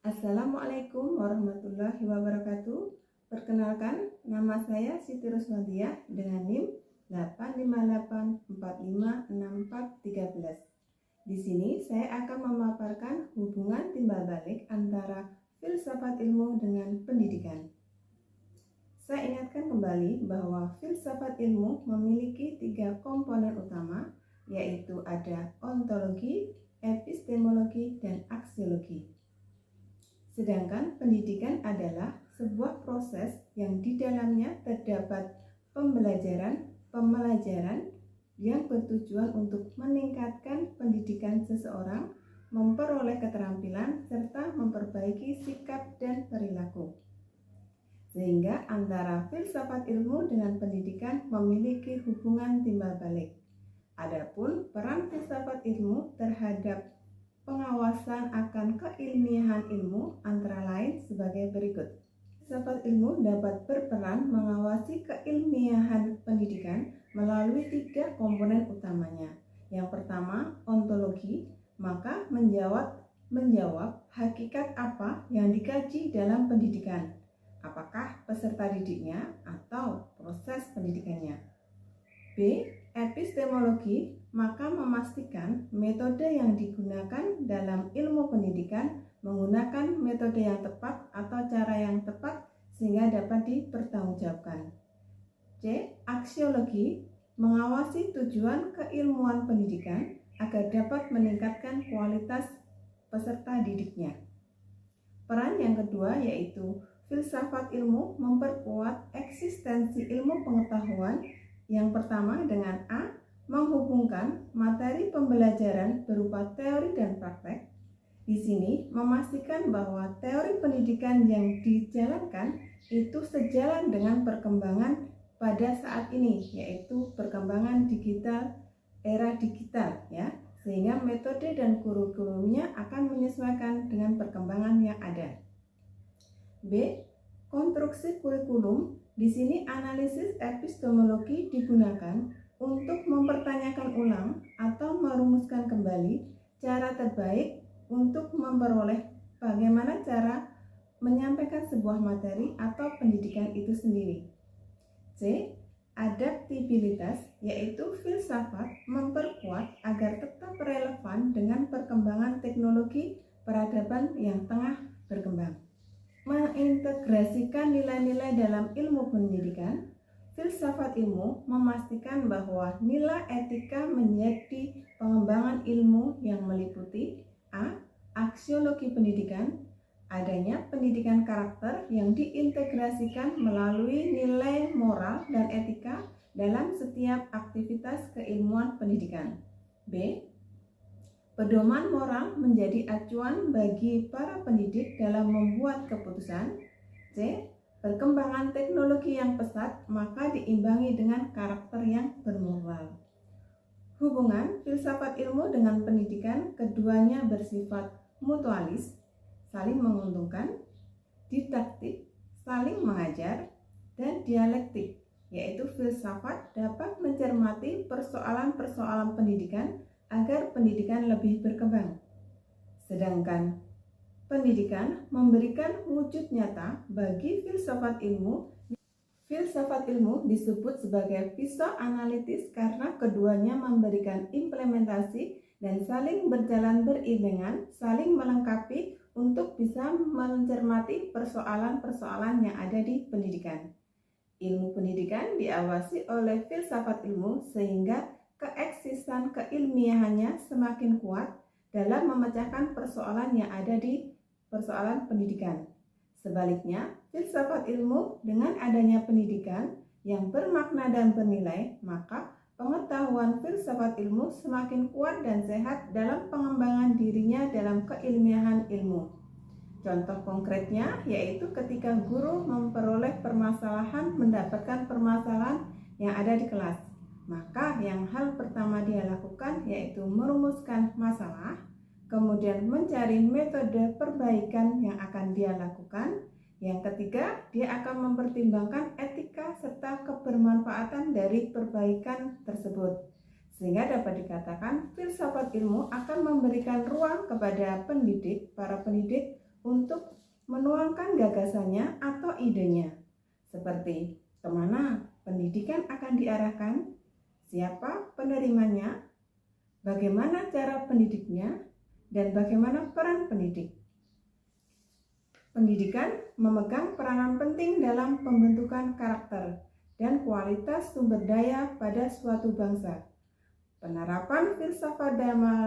Assalamualaikum warahmatullahi wabarakatuh. Perkenalkan, nama saya Siti Rusmadiah dengan NIM 858456413. Di sini saya akan memaparkan hubungan timbal balik antara filsafat ilmu dengan pendidikan. Saya ingatkan kembali bahwa filsafat ilmu memiliki 3 komponen utama, yaitu ada ontologi, epistemologi, dan aksiologi. Sedangkan pendidikan adalah sebuah proses yang di dalamnya terdapat pembelajaran yang bertujuan untuk meningkatkan pendidikan seseorang, memperoleh keterampilan, serta memperbaiki sikap dan perilaku. Sehingga antara filsafat ilmu dengan pendidikan memiliki hubungan timbal balik. Adapun peran filsafat ilmu terhadap pengawasan akan keilmiahan ilmu antara lain sebagai berikut. Filsafat ilmu dapat berperan mengawasi keilmiahan pendidikan melalui 3 komponen utamanya. Yang pertama, ontologi, maka menjawab hakikat apa yang dikaji dalam pendidikan. Apakah peserta didiknya atau proses pendidikannya. B. Epistemologi, maka memastikan metode yang digunakan dalam ilmu pendidikan menggunakan metode yang tepat atau cara yang tepat sehingga dapat dipertanggungjawabkan. C. Aksiologi, mengawasi tujuan keilmuan pendidikan agar dapat meningkatkan kualitas peserta didiknya. Peran yang kedua yaitu filsafat ilmu memperkuat eksistensi ilmu pengetahuan. Yang pertama dengan A, menghubungkan materi pembelajaran berupa teori dan praktek. Di sini memastikan bahwa teori pendidikan yang dijalankan itu sejalan dengan perkembangan pada saat ini, yaitu perkembangan era digital ya, sehingga metode dan kurikulumnya akan menyesuaikan dengan perkembangan yang ada. B. Konstruksi kurikulum. Di sini analisis epistemologi digunakan untuk mempertanyakan ulang atau merumuskan kembali cara terbaik untuk memperoleh bagaimana cara menyampaikan sebuah materi atau pendidikan itu sendiri. C. Adaptabilitas, yaitu filsafat memperkuat agar tetap relevan dengan perkembangan teknologi peradaban yang tengah berkembang. Mengintegrasikan nilai-nilai dalam ilmu pendidikan, filsafat ilmu memastikan bahwa nilai etika menjadi pengembangan ilmu yang meliputi A. Aksiologi pendidikan, adanya pendidikan karakter yang diintegrasikan melalui nilai moral dan etika dalam setiap aktivitas keilmuan pendidikan. B. Pedoman moral menjadi acuan bagi para pendidik dalam membuat keputusan. C. Perkembangan teknologi yang pesat maka diimbangi dengan karakter yang bermoral. Hubungan filsafat ilmu dengan pendidikan keduanya bersifat mutualis, saling menguntungkan, didaktik, saling mengajar, dan dialektik, yaitu filsafat dapat mencermati persoalan-persoalan pendidikan agar pendidikan lebih berkembang. Sedangkan pendidikan memberikan wujud nyata bagi filsafat ilmu. Filsafat ilmu disebut sebagai pisau analitis karena keduanya memberikan implementasi dan saling berjalan beriringan, saling melengkapi untuk bisa mencermati persoalan-persoalan yang ada di pendidikan. Ilmu pendidikan diawasi oleh filsafat ilmu sehingga keeksisan keilmiahannya semakin kuat dalam memecahkan persoalan yang ada di persoalan pendidikan. Sebaliknya, filsafat ilmu dengan adanya pendidikan yang bermakna dan bernilai, maka pengetahuan filsafat ilmu semakin kuat dan sehat dalam pengembangan dirinya dalam keilmiahan ilmu. Contoh konkretnya yaitu ketika guru memperoleh mendapatkan permasalahan yang ada di kelas. Maka yang hal pertama dia lakukan yaitu merumuskan masalah, kemudian mencari metode perbaikan yang akan dia lakukan. Yang ketiga, dia akan mempertimbangkan etika serta kebermanfaatan dari perbaikan tersebut. Sehingga dapat dikatakan filsafat ilmu akan memberikan ruang kepada para pendidik untuk menuangkan gagasannya atau idenya, seperti kemana pendidikan akan diarahkan, siapa penerimanya, bagaimana cara pendidiknya, dan bagaimana peran pendidik. Pendidikan memegang peranan penting dalam pembentukan karakter dan kualitas sumber daya pada suatu bangsa. Penerapan filsafat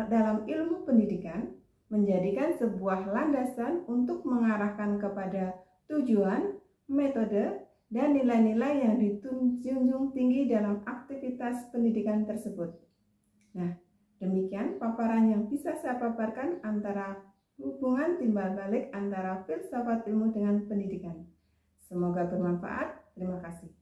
dalam ilmu pendidikan menjadikan sebuah landasan untuk mengarahkan kepada tujuan, metode, dan nilai-nilai yang dijunjung tinggi dalam aktivitas pendidikan tersebut. Nah, demikian paparan yang bisa saya paparkan antara hubungan timbal balik antara filsafat ilmu dengan pendidikan. Semoga bermanfaat. Terima kasih.